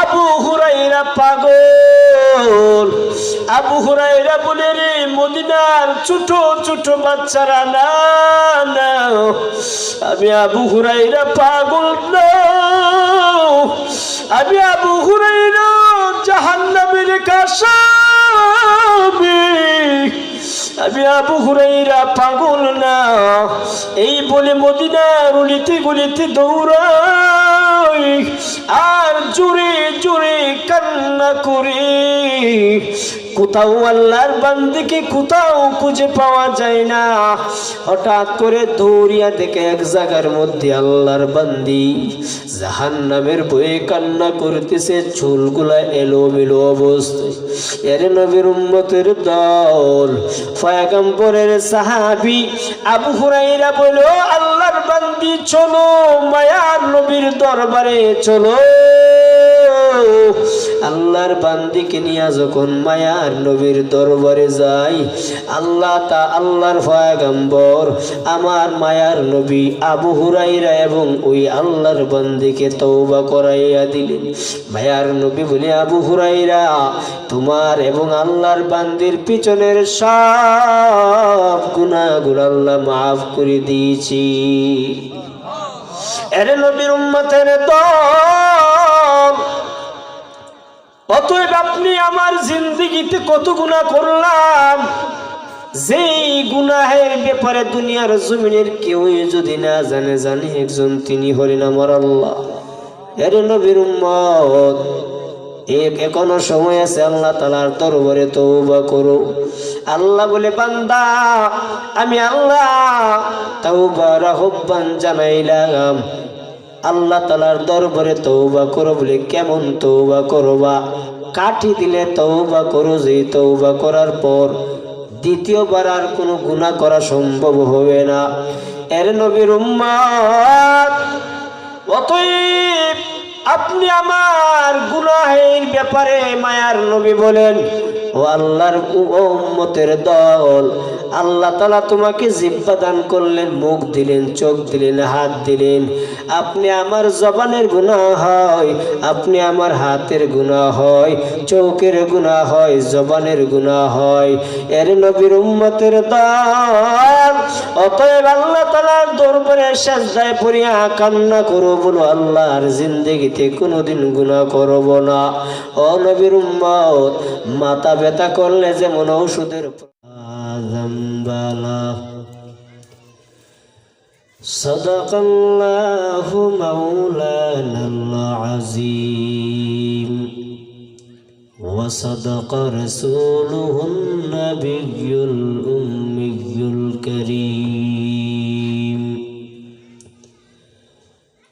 আবু হুরায়রা পাগল। আবু হুরায়রা বলে, রে মদিনার ছোট ছোট বাচ্চারা, না না, আমি আবু হুরায়রা পাগল না, আমি আবু হুরায়রা জাহান্নামের আসামি, আমি আবু হুরায়রা পাগল না। এই বলে মদিনার গলিতে গলিতে দৌড়াই আর জোরে জোরে কান্না করে। কোথাও আল্লাহর বান্দিকে কোথাও খুঁজে পাওয়া যায় না। হঠাৎ করে দৌড়িয়া দেখে এক জায়গার মধ্যে আল্লাহর বান্দি জাহান্নামের ভয়ে কান্না করতেছে, চুলগুলা এলোমেলো অবস্থায়। এর নবীর উম্মতের দল, পয়গম্বরের সাহাবী আবু হুরায়রা বলল, আল্লাহর বান্দি চলো মায়ার নবীর দরবারে চলো। আল্লাহর বান্দিকে নিয়ে যখন মায়ার নবীর দরবারে যাই, আল্লাহর পয়গম্বর আমার মায়ার নবী আবু হুরায়রা এবং ওই আল্লাহর বান্দিকে তওবা করাইয়া দিলেন। মায়ার নবী বলে, আবু হুরায়রা, তোমার এবং আল্লাহর বান্দির পিছনের সব গুনাহগুলো আল্লাহ মাফ করে দিয়েছি। এর নবীর উম্মতের দল, অতএব আপনি আমার জিন্দেগিতে কত গুনাহ করলাম, যেই গুনাহের ব্যাপারে দুনিয়ার জমিনের কেউ যদি না জানে, জানে একজন, তিনি হলেন আমার আল্লাহ। এর নবীর উম্মত, এখনো সময় আছে, আল্লাহ তাআলার দরবারে তওবা করো। আল্লাহ বলে, বান্দা আমি আল্লাহ তওবার আহ্বান জানাইলাম, আল্লাহ তাআলার দরবারে তওবা করো। বলে, কেমন তওবা করবা? কাঠি দিলে তওবা করো, যে তওবা করার পর দ্বিতীয়বার আর কোনো গুনাহ করা সম্ভব হবে না। এর নবীর উম্মত, অতএব আপনি আমার গুনাহের ব্যাপারে মায়ার নবী বলেন, ও আল্লাহর উম্মতের দল, আল্লাহ তাআলা তোমাকে জিহ্বা দান করলেন, মুখ দিলেন, চোখ দিলেন, হাত দিলেন। আপনি আমার জবানের গুনাহ হয়, আপনি আমার হাতের গুনাহ হয়, চোখের গুনাহ হয়, জবানের গুনাহ হয়। এর নবীর উম্মতের দল, অতএব আল্লাহ তাআলার দরবারে সিজদায় পড়িয়া কান্না করো, বলো, আল্লাহর জিন্দেগিতে কোনোদিন গুনাহ করব না। ও নবীর উম্মত, মাথা ব্যথা করলে যেমন ঔষধের জাম্বালা। সাদাকাল্লাহু মাওলানাল আযীম ওয়া সাদাকা রাসূলুহুন নাবিয়্যুল উম্মিয়্যুল কারীম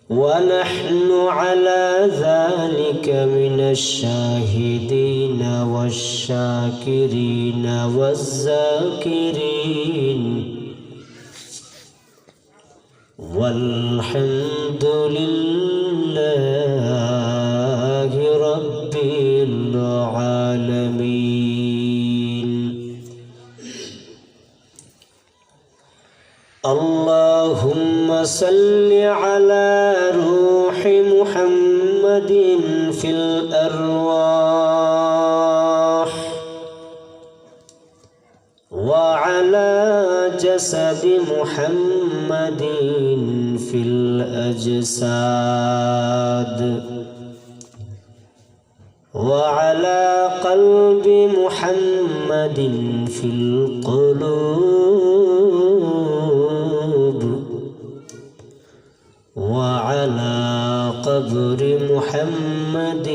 ওয়া নাহনু আলা যালিকা মিনাশ শাহিদিনা ওয়াশ শাকিরিনা ওয়াজ যাকিরিন والحمد لله رب العالمين. اللهم صل على روح محمد في الأرواح وعلى جسد محمد في الأجساد وعلى قلب محمد في القلوب وعلى قبر محمد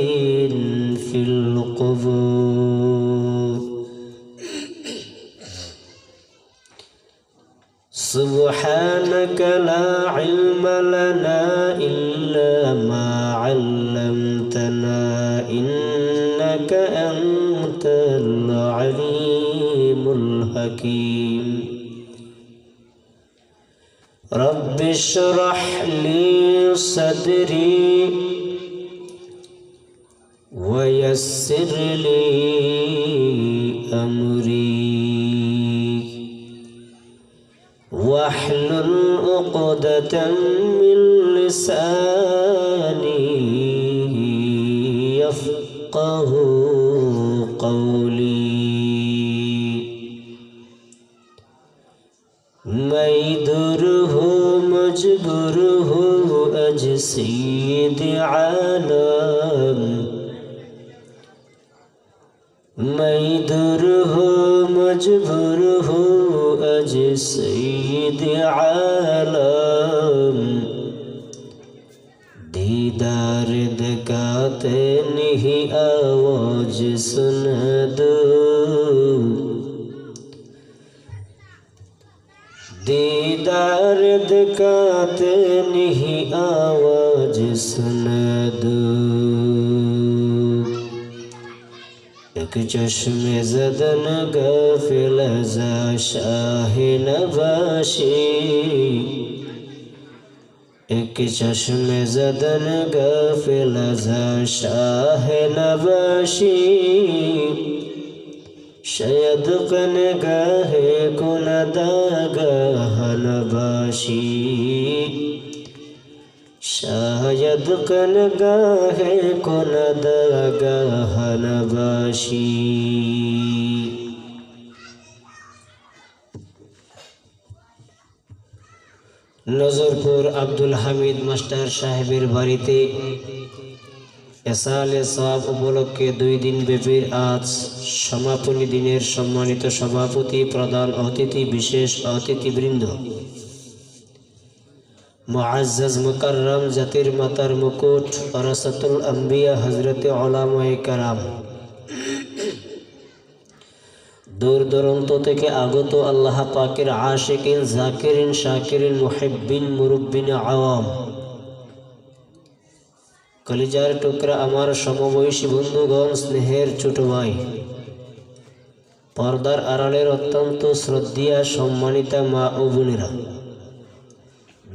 في القبور. سبحانك لا علم لنا إلا ما علمتنا إنك أنت العليم الحكيم. رب اشرح لي صدري ويسر لي أمري واحلل عقدة من لساني يفقهوا قولي मैं दूर हूँ मजबूर हूँ अज सैयद आलम मैं दूर हूँ मजबूर हूँ अज सैयद आलम दीदार दिखाते नहीं आवाज सुन दो दीदार दिखाते नहीं आवाज सुन दो एक चश्मे ज़दन गाफिल ज़ा शाह नवाशी एक चश्मे ज़दन गाफिल ज़ा शाह नवाशी शायद कनगाहे कुनदागाह नबाशी शायद कनगाहे कुनदागाह नबाशी नजरपुर আব্দুল হামিদ মাস্টার সাহেবের বাড়িতে এসালে সওয়াব উপলক্ষে 2 দিন ব্যাপী আজ সমাপনী দিনের সম্মানিত সভাপতি প্রধান অতিথি বিশেষ অতিথিবৃন্দ মুআজ্জাজ মুকাররম জাতির মাতার মুকুট ওরাসাতুল আম্বিয়া হযরতে উলামায়ে কেরাম দূর দূরান্ত থেকে আগত আল্লাহ পাকের আশিকিন জাকিরিন শাকিরিন মুহিব্বিন মুরব্বিন আওয়াম কলিজার টুকরা আমার সমবয়সী বন্ধুগণ স্নেহের ছোট ভাই পর্দার আড়ালের অত্যন্ত শ্রদ্ধেয় সম্মানিতা মা ও বোনেরা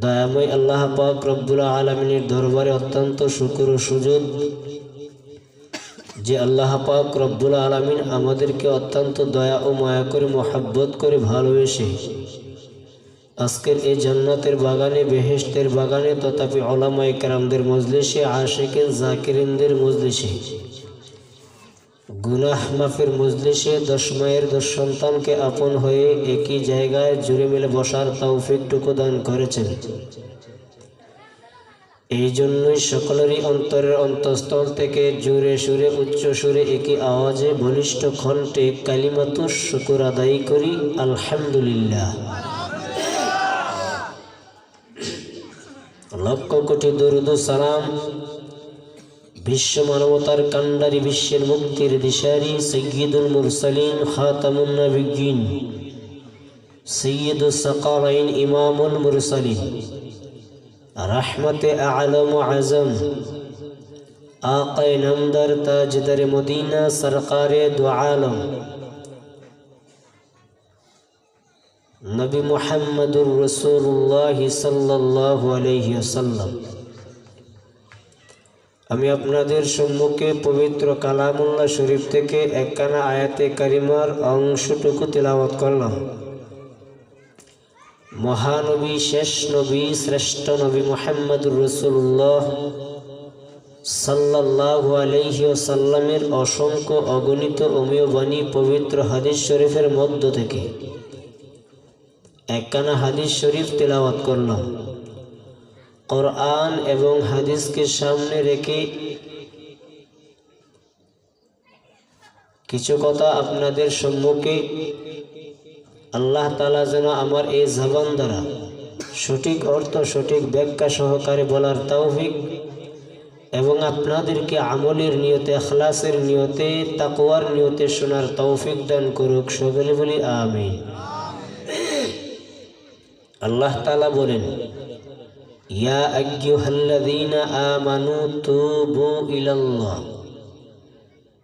দয়াময় আল্লাহ পাক রব্বুল আলামিনের দরবারে অত্যন্ত শুকর ও সুজুদ যে আল্লাহ পাক রব্বুল আলামিন আমাদেরকে অত্যন্ত দয়া ও মায়া করে মহব্বত করে ভালোবেসে আজকের এই জান্নাতের বাগানে বেহেশতের বাগানে তথাপি উলামায়ে কেরামদের মজলিসে আশিকিন জাকিরিনদের মজলিসে গুনাহ মাফের মজলিসে 10 মায়ের 10 সন্তানকে আপন হয়ে একই জায়গায় জুড়ে মিলে বসার তৌফিকটুকু দান করেছেন এই জন্যই সকলেরই অন্তরের অন্তঃস্থল থেকে জোরে সুরে উচ্চ সুরে একই আওয়াজে বলিষ্ঠ কণ্ঠে কালিমাতুশ শুকর আদায় করি আলহামদুলিল্লাহ লক্ষ কোটি দরুদ ও সালাম বিশ্ব মানবতার কান্ডারি বিশ্বের মুক্তির দিশারি সাইয়্যিদুল মুরসালিন খাতামুন নবিয়্যিন সাইয়্যিদুস সাকালাইন ইমামুল মুরসালিন रहमत आलम आज़म आक़ाए नमदर ताजदर मदीना सरकार दो आलम नबी मुहम्मदुर रसूलुल्लाह सल्लल्लाहु अलैहि वसल्लम আমি আপনাদের সম্মুখে পবিত্র কালামুল্লাহ শরীফ থেকে একখানা আয়াতে কারিমার অংশটুকু তেলাওয়াত করলাম মহানবী শেষ নবী শ্রেষ্ঠ নবী মুহাম্মদুর রাসূলুল্লাহ সাল্লাল্লাহু আলাইহি ওয়াসাল্লামের অসংখ্য অগণিত অমীয় বাণী পবিত্র হাদিস শরীফের মধ্য থেকে একখানা হাদিস শরীফ তেলাওয়াত করলাম কোরআন এবং হাদিসকে সামনে রেখে কিছু কথা আপনাদের সম্মুখে আল্লাহ তাআলা যেন আমার এই জবান দ্বারা সঠিক অর্থ সঠিক ব্যাখ্যা সহকারে বলার তৌফিক এবং আপনাদেরকে আমলের নিয়তে ইখলাসের নিয়তে তাকওয়ার নিয়তে শোনার তৌফিক দান করুক সকলে বলি আমিন আল্লাহ তাআলা বলেন ইয়া আইয়ুহাল্লাযীনা আমানু তুবু ইলাল্লাহ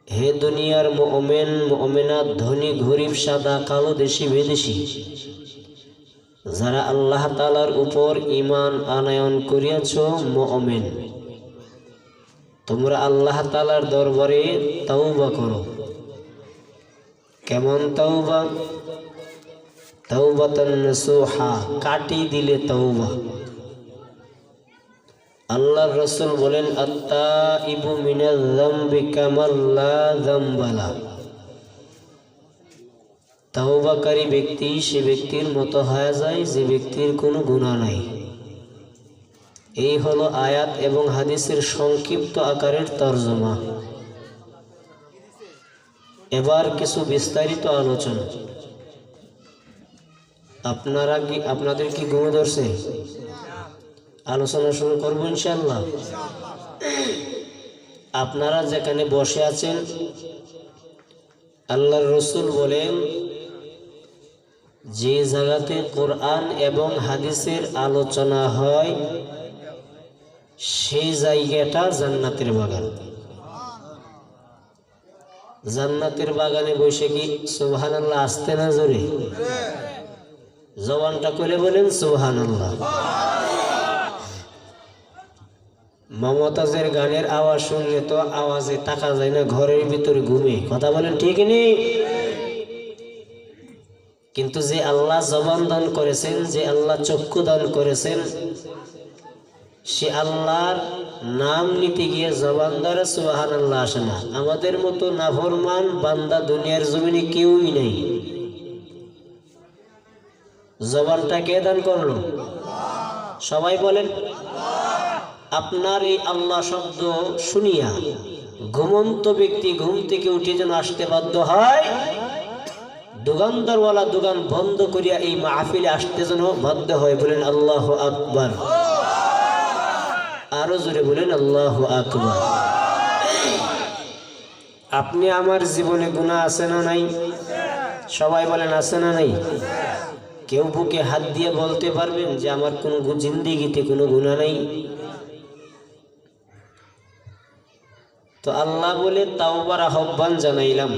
হে দুনিয়ার মুমিন মুমিনাত ধনী গরীব সাদা কালো দেশি বিদেশি যারা আল্লাহ তাআলার উপর ঈমান আনয়ন করিয়াছো মুমিন তোমরা আল্লাহ তাআলার দরবারে তওবা করো কেমন তওবা তাওবাতান নাসুহা কাটি দিলে তওবা আল্লাহর রাসূল বলেন, আত-তাইবু মিনাল যামবি কামান লা যামবা লা। তাওবাকারী ব্যক্তি সে ব্যক্তির মতো হয়ে যায় যে ব্যক্তির কোনো গুনাহ নাই। এই হলো আয়াত এবং হাদিসের সংক্ষিপ্ত আকারের তরজমা। এবার কিছু বিস্তারিত আলোচনা। আপনাদের কি ঘুম ধরছে? আলোচনা শুরু করবো ইনশাআল্লাহ। আপনারা যেখানে বসে আছেন, আল্লাহর রাসূল বলেন, যে জায়গাতে কোরআন এবং হাদিসের আলোচনা হয় সেই জায়গাটা জান্নাতের বাগান। জান্নাতের বাগানে বসে কি সুবহানাল্লাহ আসতে না জোরে? জবানটা করে বলেন সুবহানাল্লাহ। মমতাজের গানের আওয়াজ শুনলে তো আওয়াজে থাকা যায় না, ঘরের ভিতরে ঘুমে। কথা বলেন ঠিক নেই? কিন্তু যে আল্লাহ জবান দান করেছেন, যে আল্লাহ চক্ষু দান করেছেন, সে আল্লাহর নাম নিতে গিয়ে জবান দ্বারা সুবহানাল্লাহ আসে না। আমাদের মতো নাফরমান বান্দা দুনিয়ার জমিনে কেউই নেই। জবানটা কে দান করলো? সবাই বলেন। আপনার এই আল্লাহ শব্দ শুনিয়া ঘুমন্ত ব্যক্তি ঘুম থেকে উঠে যেন আসতে বাধ্য হয়, দোকানদারওয়ালা দোকান বন্ধ করিয়া এই মাহফিলে আসতে যেন বাধ্য হয়। বলেন আল্লাহু আকবার। আরো জোরে বলেন আল্লাহু আকবার। আপনি আমার জীবনে গুনাহ আছে না নাই? সবাই বলেন আছে না নাই? কেউ বুকে হাত দিয়ে বলতে পারবেন যে আমার কোন জিন্দেগিতে কোনো গুনাহ নাই? তো আল্লাহ বলে তাওবার আহ্বান জানাইলাম,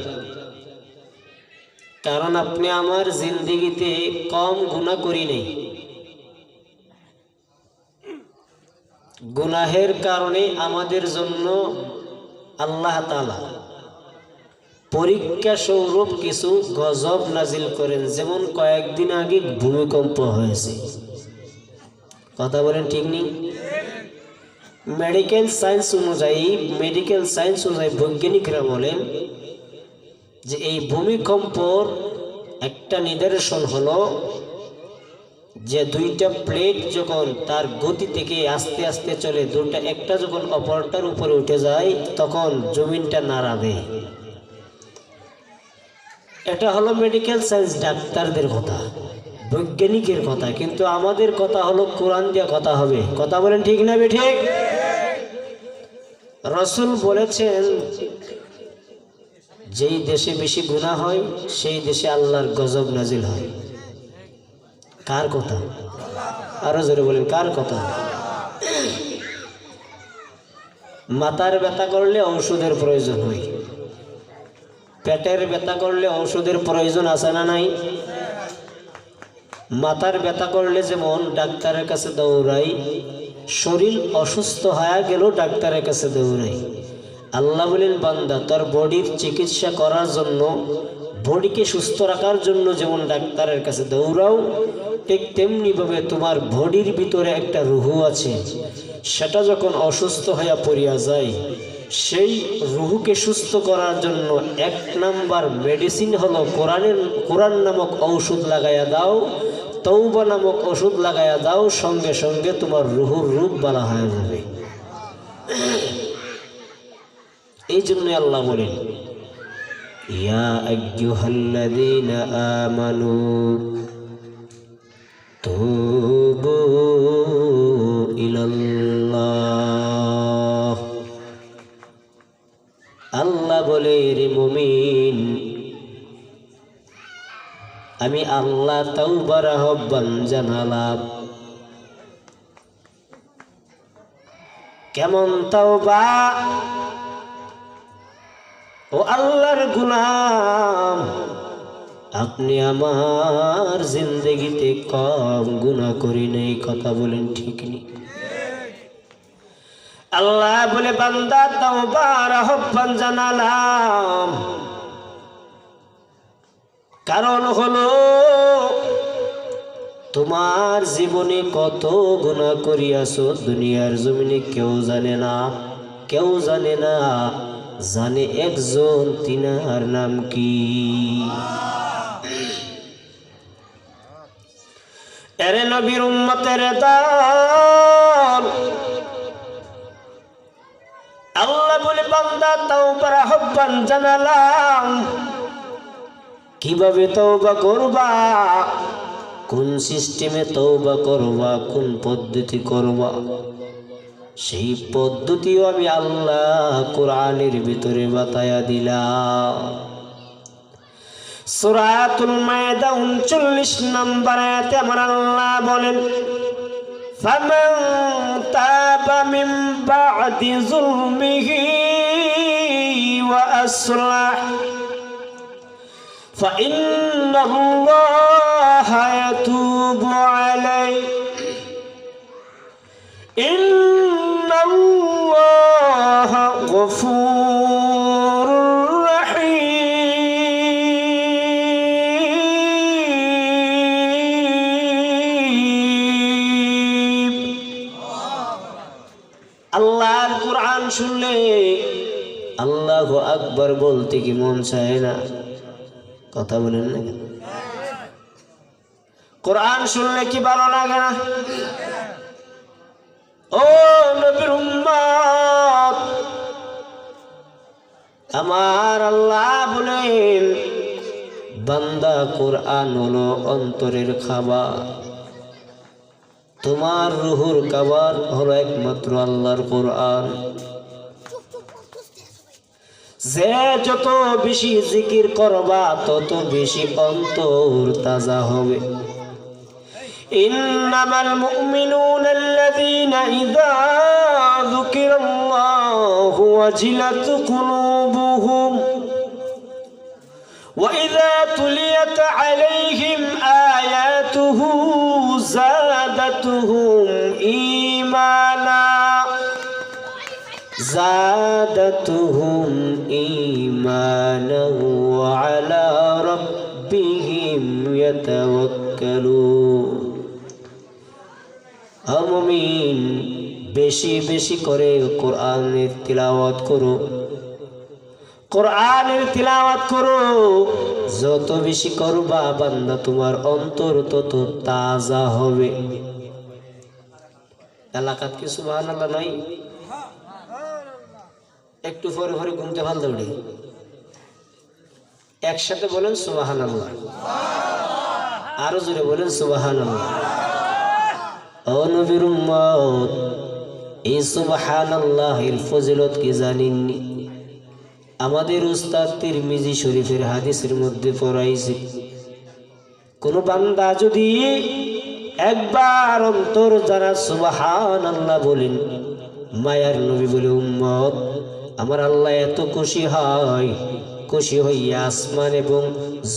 কারণ আপনি আমার জিন্দেগিতে কম গুনাহ করি নাই। গুনাহের কারণে আমাদের জন্য আল্লাহ তাআলা পরীক্ষা স্বরূপ কিছু গজব নাজিল করেন। যেমন কয়েকদিন আগে ভূমিকম্প হয়েছে। কথা বলেন ঠিক নেই? মেডিকেল সায়েন্স অনুযায়ী বৈজ্ঞানিকরা বলেন যে এই ভূমিকম্পর একটা নিদর্শন হলো যে দুইটা প্লেট যখন তার গতি থেকে আস্তে আস্তে চলে, একটা যখন অপরটার উপরে উঠে যায় তখন জমিনটা নাড়াবে। এটা হলো মেডিকেল সায়েন্স, ডাক্তারদের কথা, বৈজ্ঞানিকের কথা। কিন্তু আমাদের কথা হলো কোরআন দিয়ে কথা হবে। কথা বলেন ঠিক না বেঠিক? রাসূল বলেছেন, যেই দেশে বেশি গুনাহ হয় সেই দেশে আল্লাহর গজব নাজিল হয়। কার কথা? আরো জোরে বলেন কার কথা? মাথার ব্যথা করলে ঔষধের প্রয়োজন হয়, পেটের ব্যথা করলে ঔষধের প্রয়োজন আছে না নাই? মাথার ব্যথা করলে যেমন ডাক্তারের কাছে দৌড়াই, শরীর অসুস্থ হয়ে গেল ডাক্তারের কাছে দৌড়াই। আল্লাহ বলেন, বান্দা তোর বডির চিকিৎসা করার জন্য, বডিকে সুস্থ রাখার জন্য যেমন ডাক্তারের কাছে দৌড়াও, ঠিক তেমনি ভাবে তোমার বডির ভিতরে একটা রূহ আছে, সেটা যখন অসুস্থ হয়ে পড়িয়া যায়, সেই রূহকে সুস্থ করার জন্য এক নাম্বার মেডিসিন হলো কোরআন নামক ঔষধ লাগাইয়া দাও, তওবা নামক ওষুধ লাগাইয়া দাও, সঙ্গে সঙ্গে তোমার রূহুর রূপ বালা হয়ে যাবে। এই জন্য আল্লাহ বলেন, ইয়া আইয়ুহাল্লাযীনা আমানু তুবু ইলাল্লাহ। আল্লাহ বলে, রে মুমিন, আমি আল্লাহ তাওবার আহ্বান জানালাম। কেমন তাওবা? ও আল্লাহর গোলাম, আপনি আমার জিন্দেগিতে কম গুনাহ করি নাই। কথা বলেন ঠিক নেই? আল্লাহ বলে, বান্দা তাওবার আহ্বান জানালাম, কারণ হলো তোমার জীবনে কত গুনাহ করিয়াছো দুনিয়ার জমিনে কেউ জানে না, কেউ জানে না। জানে একজন, তিনার নাম কি? এরে নবীর উম্মতের দল, আল্লাহ বলে বান্দা তাওবার আহ্বান জানালাম। কিভাবে তওবা করবা, কোন সিস্টেমে তওবা করবা, কোন পদ্ধতি করবা, সেই পদ্ধতিও আমি আল্লাহ কোরআনের ভিতরে বাতায়া দিলাম। সূরাতুল মায়েদা 39 নম্বর আয়াতে আমার আল্লাহ বলেন, ফামান তাবা মিন বা'দি যুলমিহি ওয়া আসলাহ ফাইন্নাল্লাহা ইয়াতুবু আলাইহি ইন্নাল্লাহা গফুরুর রহিম। আল্লাহর কোরআন শুনলে আল্লাহু আকবার বলতে কি মন চায় না? কথা বলেন না কেন? কোরআন শুনলে কি ভালো লাগে না? ও নবীর উম্মত, আমার আল্লাহ বলেন বান্দা কোরআন হলো অন্তরের খাবার, তোমার রুহুর খাবার হলো একমাত্র আল্লাহর কোরআন। যে যত বেশি জিকির করবা তত বেশি অন্তর তাজা হবে। ইন্নামাল মুমিনুনা ইযা যুকিরাল্লাহু ওয়াজিলাত কুলুবুহুম ওয়া ইযা তুলিয়াত আলাইহিম আয়াতুহু যাদাতুহুম ঈমানা زادتهم إيمانا وعلى ربهم يتوكلون। মুমিন বেশি বেশি করে কোরআনের তিলাওয়াত করো, কোরআনের তিলাওয়াত করো। যত বেশি করবা বান্দা তোমার অন্তর তত তাজা হবে। এলাকাত কি সুবহানাল্লাহ নাই? একটু পরে পরে ঘুমতে ভালো দৌড়ে একসাথে বলেন সুবহানাল্লাহ, আরো জোরে বলেন সুবহানাল্লাহ। ও নবীর উম্মত, এই সুবহানাল্লাহের ফজিলত কি জানেননি? আমাদের উস্তাদ তিরমিজি শরীফের হাদিসের মধ্যে পড়াইছে, কোন বান্দা যদি একবার অন্তর দ্বারা সুবহানাল্লাহ বলেন, মায়ার নবী বলে উম্মত আমার আল্লাহ এত খুশি হয়, খুশি হইয়া আসমান এবং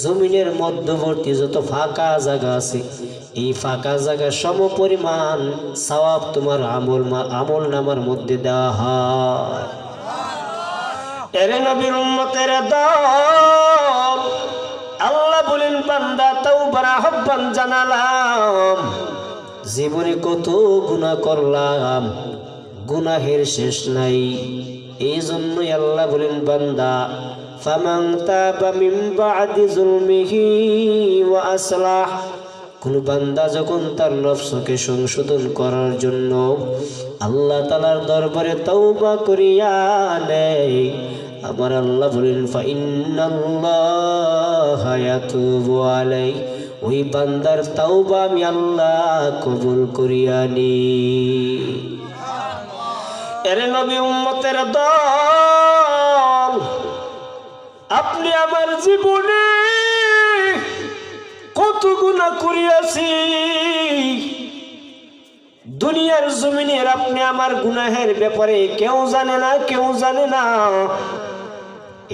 জমিনের মধ্যবর্তী যত ফাঁকা জায়গা আছে এই ফাঁকা জায়গা সম পরিমাণ সওয়াব তোমার আমল নামার মধ্যে দেওয়া হয়। এরে নবীর উম্মতের দল, আল্লাহ বলেন বান্দা তাওবার আহ্বান জানালাম। জীবনে কত গুনাহ করলাম, গুনাহের শেষ নাই। এই জন্যই আল্লাহ বলেন বান্দা ফামান তাবা মিন বা'দি যুলমিহি ওয়া আসলাহ, কোন বান্দা যখন তার নফসকে সংশোধন করার জন্য আল্লাহ তাআলার দরবারে তওবা করিয়া নেয়, আমার আল্লাহ বলেন ফাইন্নাল্লাহা ইয়াতুবু আলাইহি, ওই বান্দার তওবা আমি আল্লাহ কবুল করিয়া নিই। এরে নবী উম্মতের দল, আপনি আমার জীবনে কত গুনাহ করিয়াছি, দুনিয়ার জমিনের আপনি আমার গুনাহের ব্যাপারে কেউ জানে না, কেউ জানে না।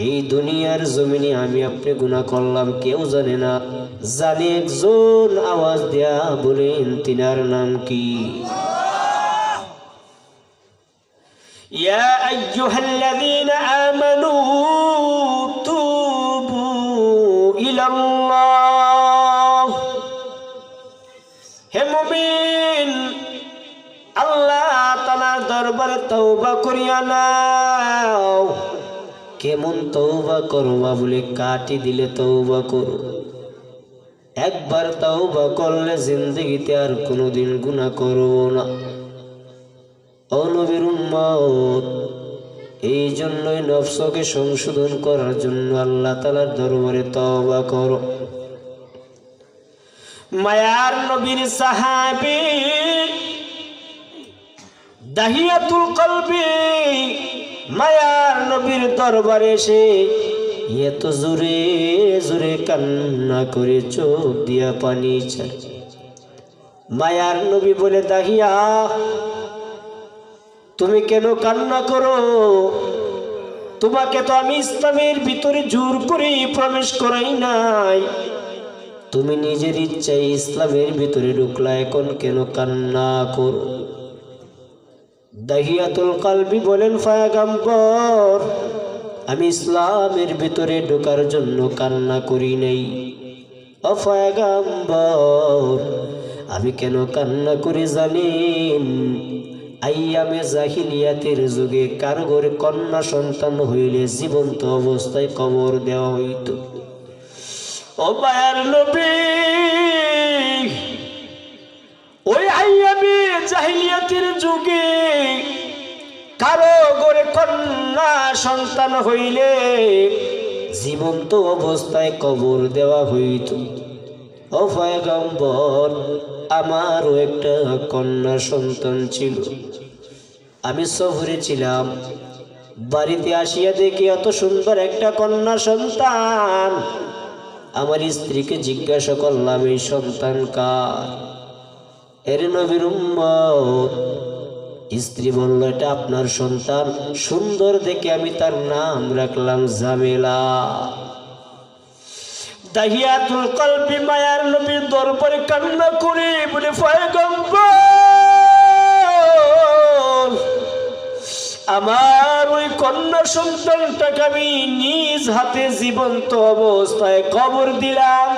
এই দুনিয়ার জমিনে আমি আপনি গুনাহ করলাম, কেউ জানে না। জানে একজন, আওয়াজ দেয়া বলেন তিনার নাম কি? يا أيها الذين آمنوا توبوا إلى الله তওবা করিয়া নাও। কেমন তওবা করবা বলে কাটি দিলে তওবা করো। একবার তওবা করলে জিন্দেগিতে আর কোনোদিন গুনাহ করব না। ও নবীর উম্মত, এই জন্যই নফসকে সংশোধন করার জন্য আল্লাহ তাআলার দরবারে তওবা করো। মায়ার নবীর সাহাবী দাহিয়াতুল কলবি মায়ার নবীর দরবারে এসে এত জোরে জোরে কান্না করে চোখ দিয়া পানি ছাড়ে। মায়ার নবী বলে, দাহিয়া তুমি কেন কান্না করো? তোমাকে তো আমি ইসলামের ভিতরে জোর করে প্রবেশ করাই নাই, তুমি নিজের ইচ্ছায় ইসলামের ভিতরে ঢুকলা, এখন কেন কান্না করো? দাহিয়াতুল কলবি বলেন, পয়গম্বর আমি ইসলামের ভিতরে ঢোকার জন্য কান্না করি নাই। ও পয়গম্বর আমি কেন কান্না করি জানেন? আইয়ামে জাহিলিয়াতের যুগে কারো ঘরে কন্যা সন্তান হইলে জীবন্ত অবস্থায় কবর দেওয়া হইত। ও মায়ার নবী, ওই আইয়ামে জাহিলিয়াতের যুগে কারো ঘরে কন্যা সন্তান হইলে জীবন্ত অবস্থায় কবর দেওয়া হইত। ও পয়গম্বর আমারও একটা কন্যা সন্তান ছিল। আমি সফরে ছিলাম, বাড়িতে আসিয়া দেখি এত সুন্দর একটা কন্যা সন্তান। আমার স্ত্রীকে জিজ্ঞাসা করলাম, এই সন্তান কার? এর নবীর উম্মত। স্ত্রী বলল, এটা আপনার সন্তান। সুন্দর দেখে আমি তার নাম রাখলাম জামেলা। দাহিয়াতুল কলবি মায়ার নবীর দরবারে কান্না করে বলে, পয়গম্বর আমার ওই কন্যা সন্তানটাকে আমি নিজ হাতে জীবন্ত অবস্থায় কবর দিলাম।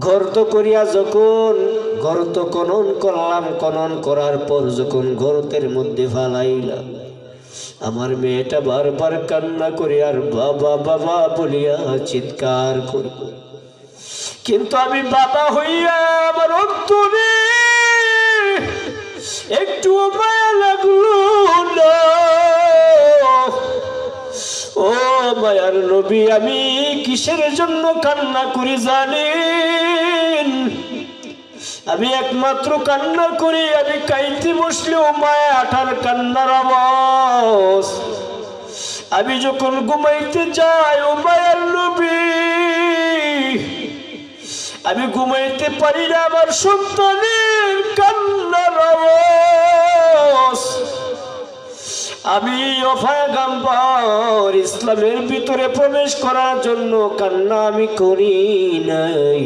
গর্ত করিয়া যখন গর্ত খনন করলাম, খনন করার পর যখন গর্তের মধ্যে ফালাইলাম, আমার মেয়েটা বারবার কান্না করে আর বাবা বাবা বলিয়া চিৎকার করি। কিন্তু আমি বাবা হইয়া আমার অন্তরে একটু মায়া লাগলো না। ও মায়ার নবী, আমি কিসের জন্য কান্না করি জানেন? আমি একমাত্র কান্না করি, আমি কাইতে বসলেও মায়া আঠার কান্নার আওয়াজ। আমি যখন ঘুমাইতে যাই ও মায়ার নবী, আমি ঘুমাইতে পারি না, আমার সন্তানের কান্নার আওয়াজ। আমি পয়গম্বর ইসলামের ভিতরে প্রবেশ করার জন্য কান্না আমি করি নাই।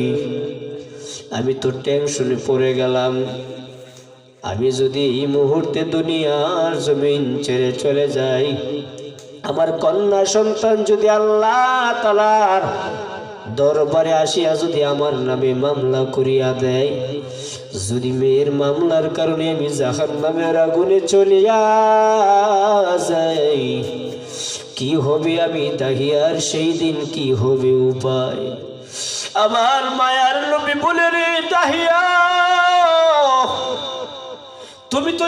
আমি তো টেনশনে পড়ে গেলাম, আমি যদি এই মুহূর্তে দুনিয়ার জমিন ছেড়ে চলে যাই, আমার কন্যা সন্তান যদি আল্লাহ তাআলার দরবারে আসিয়া যদি আমার নামে মামলা করিয়া দেয়, যদি মেয়ের মামলার কারণে আমি জাহান্নামের আগুনে চলিয়া যাই, কি হবে? আমি দাহিয়ার সেই দিন কি হবে উপায়? আমার মায়ার নবী বলে, রে দাহিয়া, তুমি তো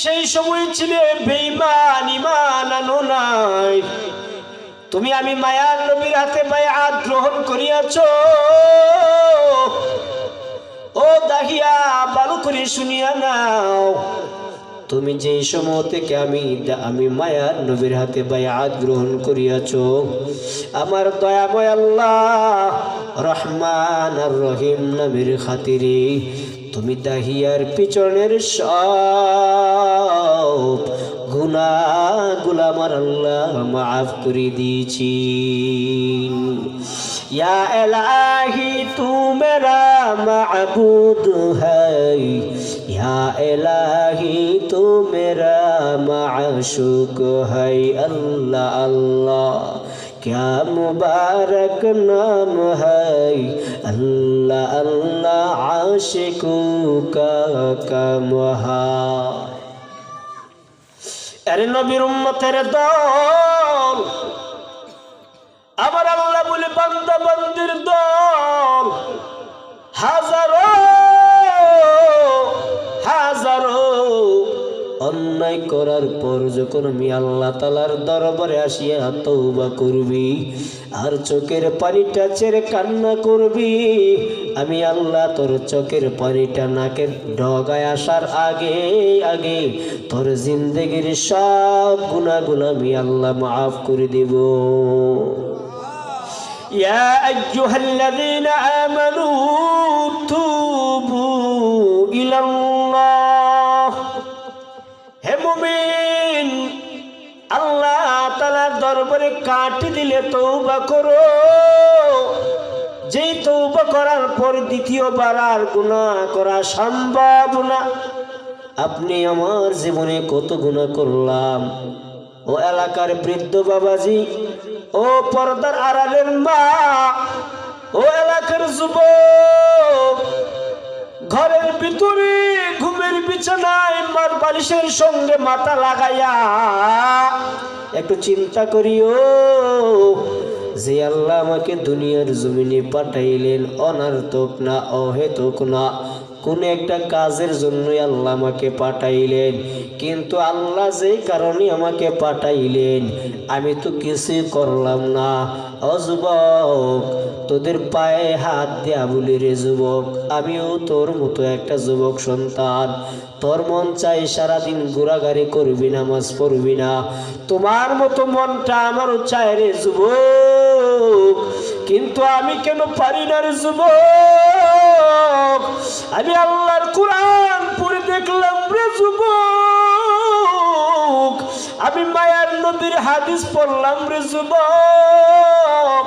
সেই সময় ছিলে বেঈমান, ঈমান আনো নাই। তুমি আমি মায়ার নবীর হাতে বায়াত গ্রহণ করিয়াছ। ও দাহিয়া, ভালো করে শুনিয়া নাও, তুমি যেই সময় থেকে আমি মায়ার নবীর হাতে বায়াত গ্রহণ করিয়াছ, আমার দয়াময় আল্লাহ রহমান আর রহিম নবীর খাতিরে তুমি দাহিয়ার পিছনের সব গুনাহগুলো আমার আল্লাহ মাফ করে দিয়েছি। या इलाही तू मेरा माबूद है, या इलाही तू मेरा माशूक है। अल्लाह अल्लाह क्या मुबारक नाम है, अल्लाह अल्लाह आशिकों का काम है। আরে নবীর উম্মতের দল, আমার আল্লাহ বলে বান্দা বান্দির দল, হাজারো হাজারো অন্যায় করার পর যখন আমি আল্লাহ তাআলার দরবারে আসিয়া তওবা করবি আর চোখের পানিটা ছেড়ে কান্না করবি, আমি আল্লাহ তোর চোখের পানিটা নাকের ডগায় আসার আগে আগে তোর জিন্দেগির সব গুনাহগুলো আমি আল্লাহ মাফ করে দেব। ইয়া আইয়ুহাল্লাযীনা আমানু তুবু ইলাল্লাহ, হে মুমিন আল্লাহ তাআলার দরবারে কাটি দিলে তওবা করো। যেই তওবা করার পর দ্বিতীয়বার আর গুনাহ করা সম্ভব না। আপনি আমার জীবনে কত গুনাহ করলাম, ও এলাকার বৃদ্ধ বাবাজি, ও পর্দার আড়ালের মা, ও এলাকার যুবক, ঘরের ভিতরে ঘুমের বিছানায় মার বালিশের সঙ্গে মাথা লাগাইয়া একটু চিন্তা করিও যে আল্লাহ আমাকে দুনিয়ার জমিনে পাঠাইলেন অনার্থক না, অহেতুক না, কোন একটা কাজের জন্যই আল্লাহ আমাকে পাঠাইলেন। কিন্তু আল্লাহ যেই কারণে আমাকে পাঠাইলেন আমি তো কিছুই করলাম না। ও যুবক, তোদের পায়ে হাত দেয়া বলি রে যুবক, আমিও তোর মতো একটা যুবক সন্তান। তোর মন চাই সারাদিন ঘোরাঘুরি করবি, নামাজ পড়বি না, তোমার মতো মনটা আমারও চায় রে যুবক, কিন্তু আমি কেন পারি না রে যুবক। আমি আল্লাহর কোরআন পড়ে দেখলাম রে যুবক, আমি মায়ার নবীর হাদিস পড়লাম রে যুবক।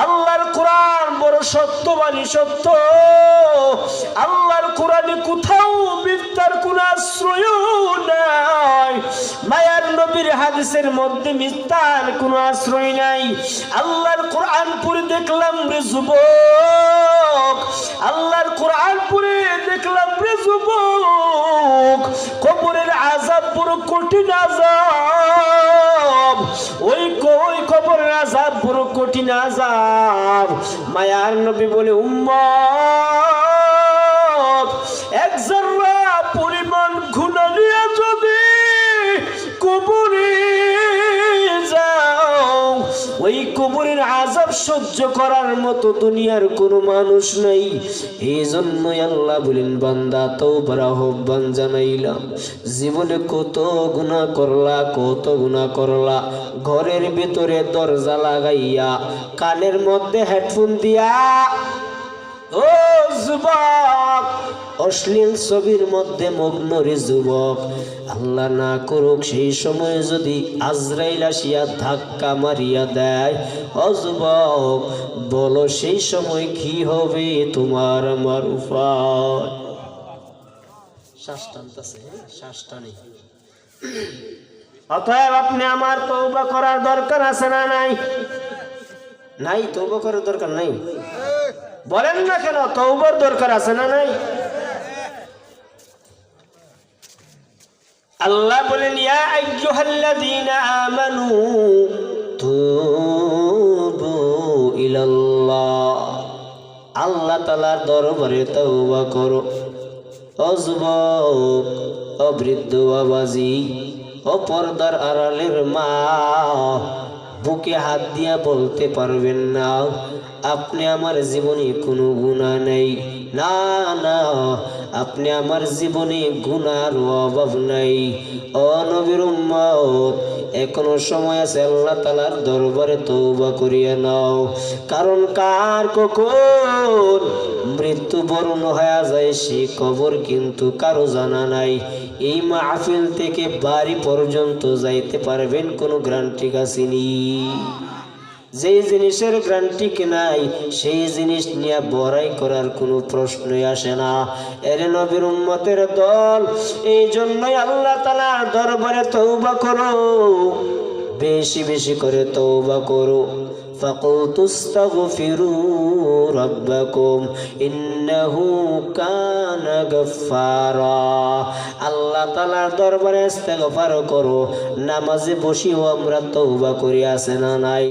আল্লাহর কোরআন বড় সত্যবাণী, সত্য। আল্লাহর কোরআনে কোথাও মিথ্যার কোন আশ্রয় নাই, মায়ার নবীর হাদিসের মধ্যে মিথ্যার কোন আশ্রয় নাই। আল্লাহর কোরআন পড়ে দেখলাম রে যুবক, আল্লাহর কোরআন পড়ে দেখলাম রে যুবক, কবরের আযাব বড় কঠিন আযাব, ওই কবরের আযাব বড় কঠিন আযাব। মায়ার নবী বলে উম্মত, এক যারা পরিমাণ গুনাহ নিয়ে যদি কবরে যাও, ওই কবরের আযাব সহ্য করার মতো দুনিয়ার কোনো মানুষ নাই। এই জন্যই আল্লাহ বলেন বান্দা তওবার আহ্বান জানাইলাম। জীবনে কত গুনাহ করলা, কত গুনাহ করলা, ঘরের ভিতরে দরজা লাগাইয়া কানের মধ্যে হেডফোন দিয়া ও যুবক অশ্লীল ছবির মধ্যে মগ্ন রে যুবক। আল্লাহ না করুক সেই সময় যদি আজরাইল আসিয়া ধাক্কা মারিয়া দেয়, ও যুবক বলো সেই সময় কি হবে তোমার আমার উপায়? শ্বাস টানতেছে, শ্বাস টানি। অতএব আপনি আমার তওবা করার দরকার আছে না নাই? নাই, তওবা করার দরকার নাই। বলেন না কেন, তওবার দরকার আছে না নাই? আল্লাহ বলেন ইয়া আইয়ুহাল্লাযীনা আমানু তুবু ইলাল্লাহ, আল্লাহ তাআলার দরবারে তওবা করো। ও যুবক, ও বৃদ্ধ বাবাজি, ও পর্দার আড়ালের মা, বুকে হাত দিয়া বলতে পারবেন না আপনি আমার জীবনে কোনো গুনাহ নেই? না না, আপনি আমার জীবনে গুনার অভাব নাই। ও নবীর উম্মত, এখনো সময় আছে, আল্লাহ তাআলার দরবারে তওবা করিয়া নাও। কারণ কার কখন মৃত্যুবরণ হয়ে যায় সে খবর কিন্তু কারো জানা নাই। এই মাহফিল থেকে বাড়ি পর্যন্ত যাইতে পারবেন কোনো গ্যারান্টি আসেনি। যেই জিনিসের গ্যারান্টি নাই সেই জিনিস নিয়ে বড়াই করার কোনো প্রশ্নই আসে না। এর নবীর উম্মতের দল, এই জন্যই আল্লাহ তাআলার দরবারে তওবা করো, বেশি বেশি করে তওবা করো। ফাকুলতু আস্তাগফিরু রাব্বাকুম ইন্নাহু কানা গাফফারা। আল্লাহ তাআলার দরবারে ইস্তেগফার করো। নামাজে বসিও আমরা তওবা করি, আছে না নাই?